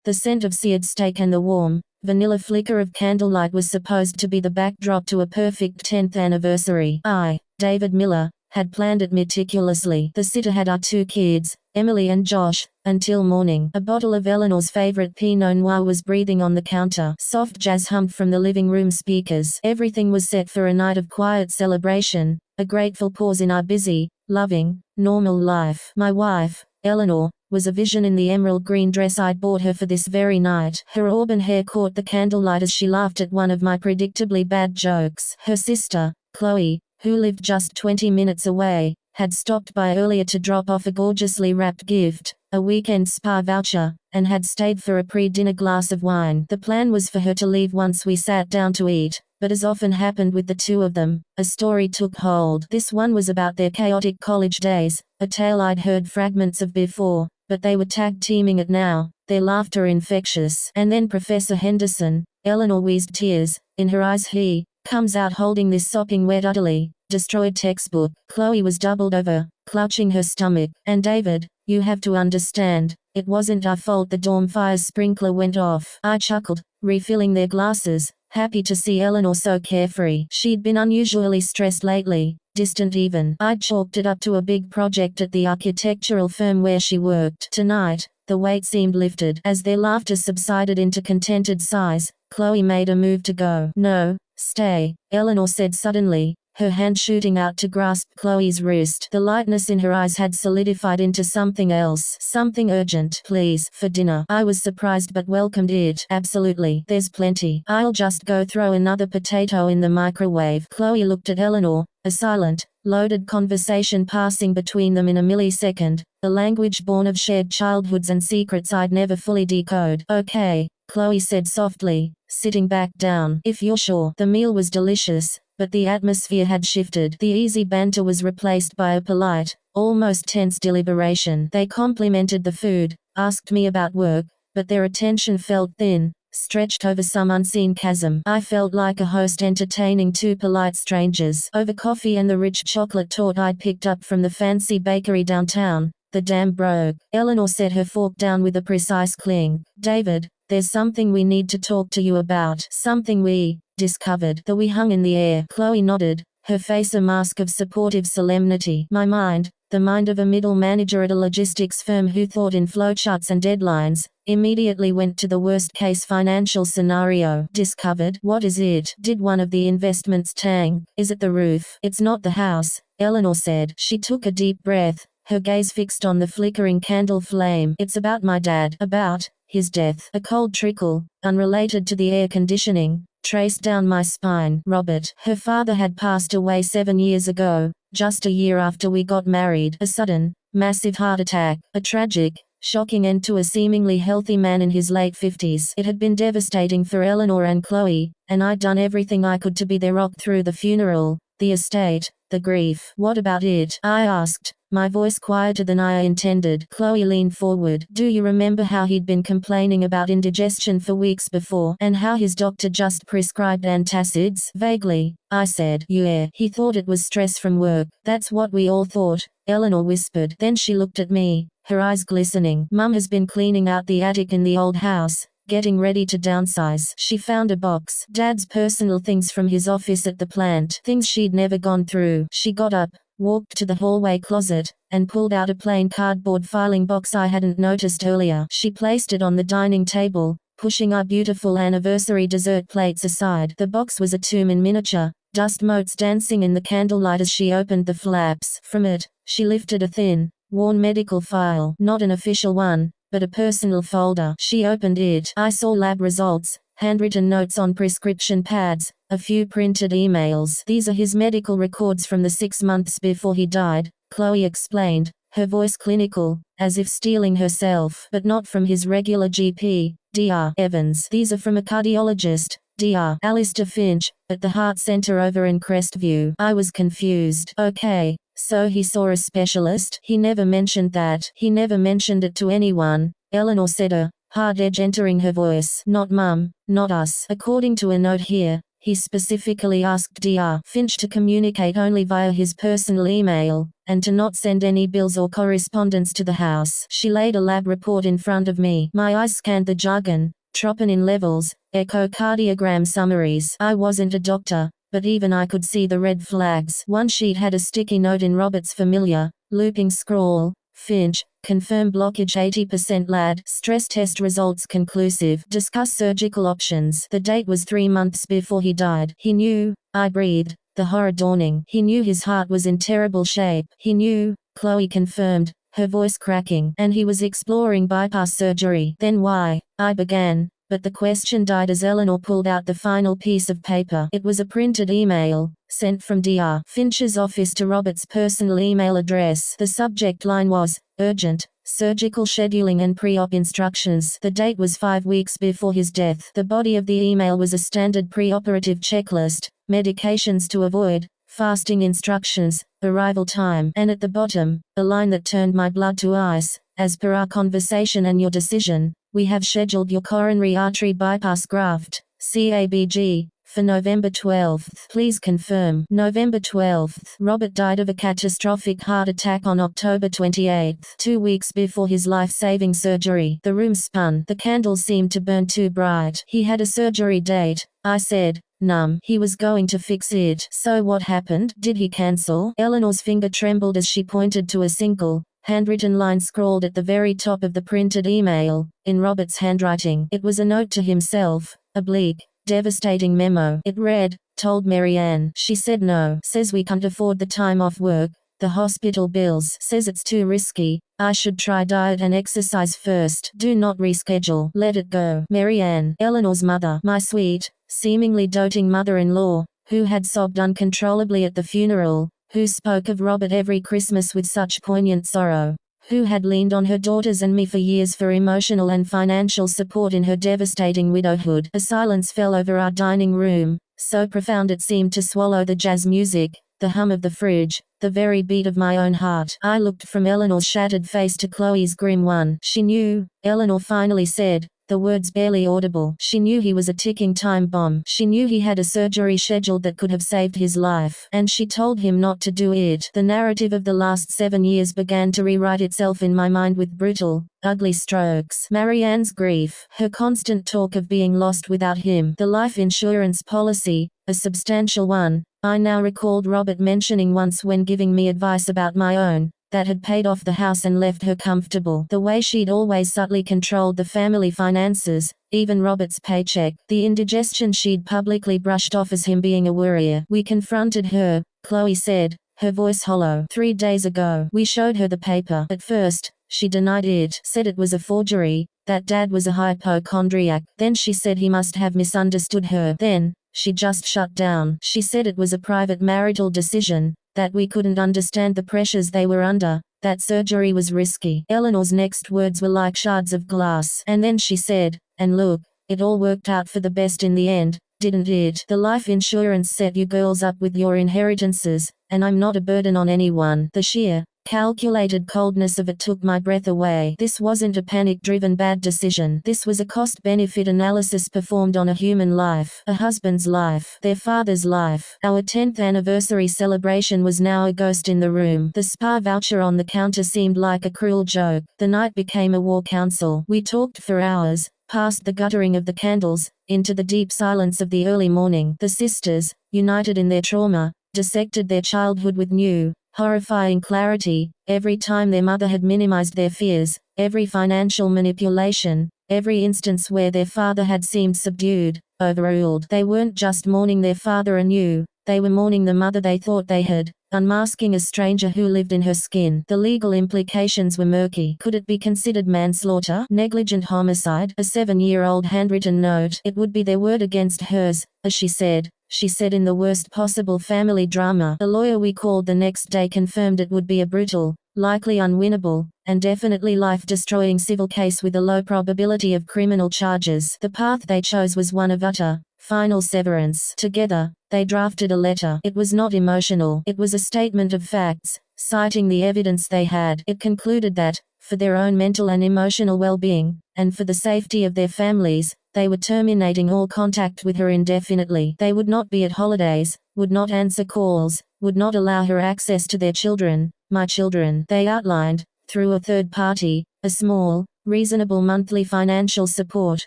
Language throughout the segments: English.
The scent of seared steak and the warm, vanilla flicker of candlelight was supposed to be the backdrop to a perfect 10th anniversary. I, David Miller, had planned it meticulously. The sitter had our 2 kids, Emily and Josh, until morning. A bottle of Eleanor's favorite Pinot Noir was breathing on the counter. Soft jazz hummed from the living room speakers. Everything was set for a night of quiet celebration, a grateful pause in our busy, loving, normal life. My wife, Eleanor, was a vision in the emerald green dress I'd bought her for this very night. Her auburn hair caught the candlelight as she laughed at one of my predictably bad jokes. Her sister, Chloe, who lived just 20 minutes away, had stopped by earlier to drop off a gorgeously wrapped gift, a weekend spa voucher, and had stayed for a pre-dinner glass of wine. The plan was for her to leave once we sat down to eat, but as often happened with the two of them, a story took hold. This one was about their chaotic college days, a tale I'd heard fragments of before, but they were tag-teaming it now, their laughter infectious. And then Professor Henderson, Eleanor wheezed tears, in her eyes he comes out holding this sopping wet utterly destroyed textbook. Chloe was doubled over, clutching her stomach. And David, you have to understand, it wasn't our fault the dorm fire's sprinkler went off. I chuckled, refilling their glasses, happy to see Eleanor so carefree. She'd been unusually stressed lately, distant even. I'd chalked it up to a big project at the architectural firm where she worked. Tonight, the weight seemed lifted. As their laughter subsided into contented sighs, Chloe made a move to go. No, stay, Eleanor said suddenly, her hand shooting out to grasp Chloe's wrist. The lightness in her eyes had solidified into something else. Something urgent. Please, for dinner. I was surprised but welcomed it. Absolutely. There's plenty. I'll just go throw another potato in the microwave. Chloe looked at Eleanor, a silent, loaded conversation passing between them in a millisecond, a language born of shared childhoods and secrets I'd never fully decode. Okay, Chloe said softly, sitting back down. If you're sure. The meal was delicious, but the atmosphere had shifted. The easy banter was replaced by a polite, almost tense deliberation. They complimented the food, asked me about work, but their attention felt thin, stretched over some unseen chasm. I felt like a host entertaining 2 polite strangers. Over coffee and the rich chocolate torte I'd picked up from the fancy bakery downtown, the dam broke. Eleanor set her fork down with a precise cling. David, there's something we need to talk to you about. Something we discovered. The we hung in the air. Chloe nodded, her face a mask of supportive solemnity. My mind, the mind of a middle manager at a logistics firm who thought in flowcharts and deadlines, immediately went to the worst-case financial scenario. Discovered? What is it? Did one of the investments tank? Is it the roof? It's not the house, Eleanor said. She took a deep breath, her gaze fixed on the flickering candle flame. It's about my dad. About his death. A cold trickle, unrelated to the air conditioning, traced down my spine. Robert. Her father had passed away 7 years ago, just a year after we got married. A sudden, massive heart attack. A tragic, shocking end to a seemingly healthy man in his late 50s. It had been devastating for Eleanor and Chloe, and I'd done everything I could to be their rock through the funeral, the estate, the grief. What about it? I asked, my voice quieter than I intended. Chloe leaned forward. Do you remember how he'd been complaining about indigestion for weeks before, and how his doctor just prescribed antacids? Vaguely, I said. Yeah. He thought it was stress from work. That's what we all thought, Eleanor whispered. Then she looked at me, her eyes glistening. Mum has been cleaning out the attic in the old house, getting ready to downsize. She found a box. Dad's personal things from his office at the plant. Things she'd never gone through. She got up, walked to the hallway closet, and pulled out a plain cardboard filing box I hadn't noticed earlier. She placed it on the dining table, pushing our beautiful anniversary dessert plates aside. The box was a tomb in miniature, dust motes dancing in the candlelight as she opened the flaps. From it, she lifted a thin, worn medical file. Not an official one, but a personal folder. She opened it. I saw lab results, handwritten notes on prescription pads, a few printed emails. These are his medical records from the 6 months before he died, Chloe explained, her voice clinical, as if steeling herself. But not from his regular GP, Dr. Evans. These are from a cardiologist, Dr. Alistair Finch, at the Heart Center over in Crestview. I was confused. Okay, so he saw a specialist? He never mentioned that. He never mentioned it to anyone, Eleanor said, a hard edge entering her voice. Not Mum, not us. According to a note here, he specifically asked Dr. Finch to communicate only via his personal email, and to not send any bills or correspondence to the house. She laid a lab report in front of me. My eyes scanned the jargon, troponin levels, echocardiogram summaries. I wasn't a doctor, but even I could see the red flags. One sheet had a sticky note in Robert's familiar, looping scrawl: Finch, confirm blockage 80% LAD, stress test results conclusive, discuss surgical options. The date was 3 months before he died. He knew, I breathed, the horror dawning. He knew his heart was in terrible shape. He knew, Chloe confirmed, her voice cracking, and he was exploring bypass surgery. Then why? I began, but the question died as Eleanor pulled out the final piece of paper. It was a printed email, sent from Dr. Finch's office to Robert's personal email address. The subject line was, urgent, surgical scheduling and pre-op instructions. The date was 5 weeks before his death. The body of the email was a standard pre-operative checklist, medications to avoid, fasting instructions, arrival time, and at the bottom, a line that turned my blood to ice. As per our conversation and your decision, we have scheduled your coronary artery bypass graft, CABG, for November 12th. Please confirm. November 12th. Robert died of a catastrophic heart attack on October 28th, 2 weeks before his life-saving surgery. The room spun. The candles seemed to burn too bright. He had a surgery date, I said. Numb. He was going to fix it. So what happened? Did he cancel? Eleanor's finger trembled as she pointed to a single, handwritten line scrawled at the very top of the printed email, in Robert's handwriting. It was a note to himself, a bleak, devastating memo. It read, told Marianne. She said no. Says we can't afford the time off work, the hospital bills. Says it's too risky. I should try diet and exercise first. Do not reschedule. Let it go. Marianne, Eleanor's mother, my sweet, seemingly doting mother-in-law, who had sobbed uncontrollably at the funeral, who spoke of Robert every Christmas with such poignant sorrow, who had leaned on her daughters and me for years for emotional and financial support in her devastating widowhood. A silence fell over our dining room, so profound it seemed to swallow the jazz music, the hum of the fridge, the very beat of my own heart. I looked from Eleanor's shattered face to Chloe's grim one. She knew, Eleanor finally said, the words barely audible. She knew he was a ticking time bomb. She knew he had a surgery scheduled that could have saved his life. And she told him not to do it. The narrative of the last 7 years began to rewrite itself in my mind with brutal, ugly strokes. Marianne's grief, her constant talk of being lost without him, the life insurance policy, a substantial one, I now recalled Robert mentioning once when giving me advice about my own, that had paid off the house and left her comfortable. The way she'd always subtly controlled the family finances, even Robert's paycheck. The indigestion she'd publicly brushed off as him being a worrier. We confronted her, Chloe said, her voice hollow. 3 days ago. We showed her the paper. At first, she denied it, said it was a forgery, that Dad was a hypochondriac. Then she said he must have misunderstood her. Then, she just shut down. She said it was a private marital decision, that we couldn't understand the pressures they were under, that surgery was risky. Eleanor's next words were like shards of glass. And then she said, and look, it all worked out for the best in the end, didn't it? The life insurance set you girls up with your inheritances, and I'm not a burden on anyone. The sheer, calculated coldness of it took my breath away. This wasn't a panic-driven bad decision. This was a cost-benefit analysis performed on a human life, a husband's life, their father's life. Our 10th anniversary celebration was now a ghost in the room. The spa voucher on the counter seemed like a cruel joke. The night became a war council. We talked for hours, past the guttering of the candles, into the deep silence of the early morning. The sisters, united in their trauma, dissected their childhood with new, horrifying clarity. Every time their mother had minimized their fears, every financial manipulation, every instance where their father had seemed subdued, overruled. They weren't just mourning their father anew, they were mourning the mother they thought they had, unmasking a stranger who lived in her skin. The legal implications were murky. Could it be considered manslaughter? Negligent homicide? A 7-year-old handwritten note? It would be their word against hers, as she said. She said in the worst possible family drama. The lawyer we called the next day confirmed it would be a brutal, likely unwinnable, and definitely life-destroying civil case with a low probability of criminal charges. The path they chose was one of utter, final severance. Together, they drafted a letter. It was not emotional. It was a statement of facts, citing the evidence they had. It concluded that, for their own mental and emotional well-being, and for the safety of their families, they were terminating all contact with her indefinitely. They would not be at holidays, would not answer calls, would not allow her access to their children, my children. They outlined, through a third party, a small, reasonable monthly financial support,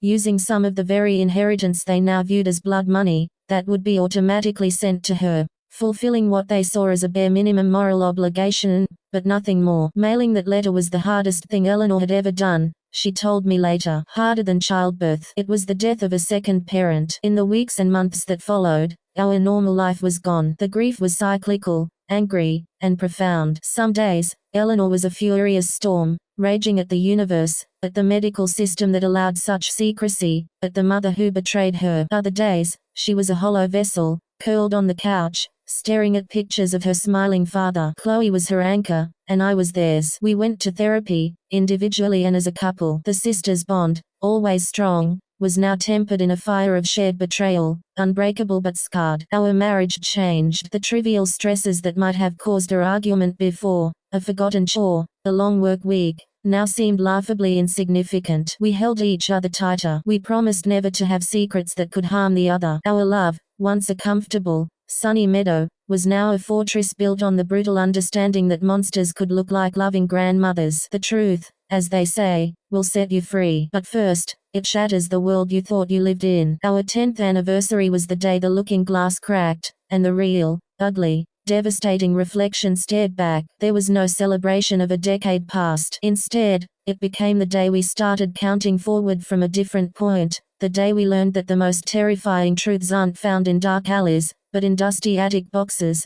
using some of the very inheritance they now viewed as blood money, that would be automatically sent to her, fulfilling what they saw as a bare minimum moral obligation, but nothing more. Mailing that letter was the hardest thing Eleanor had ever done, she told me later. Harder than childbirth. It was the death of a second parent. In the weeks and months that followed, our normal life was gone. The grief was cyclical, angry, and profound. Some days, Eleanor was a furious storm, raging at the universe, at the medical system that allowed such secrecy, at the mother who betrayed her. Other days, she was a hollow vessel, curled on the couch, staring at pictures of her smiling father. Chloe was her anchor, and I was theirs. We went to therapy, individually and as a couple. The sisters' bond, always strong, was now tempered in a fire of shared betrayal, unbreakable but scarred. Our marriage changed. The trivial stresses that might have caused our argument before, a forgotten chore, a long work week, now seemed laughably insignificant. We held each other tighter. We promised never to have secrets that could harm the other. Our love, once a comfortable, sunny meadow, was now a fortress built on the brutal understanding that monsters could look like loving grandmothers. The truth, as they say, will set you free. But first, it shatters the world you thought you lived in. Our 10th anniversary was the day the looking glass cracked, and the real, ugly, devastating reflection stared back. There was no celebration of a decade past. Instead, it became the day we started counting forward from a different point, the day we learned that the most terrifying truths aren't found in dark alleys, but in dusty attic boxes,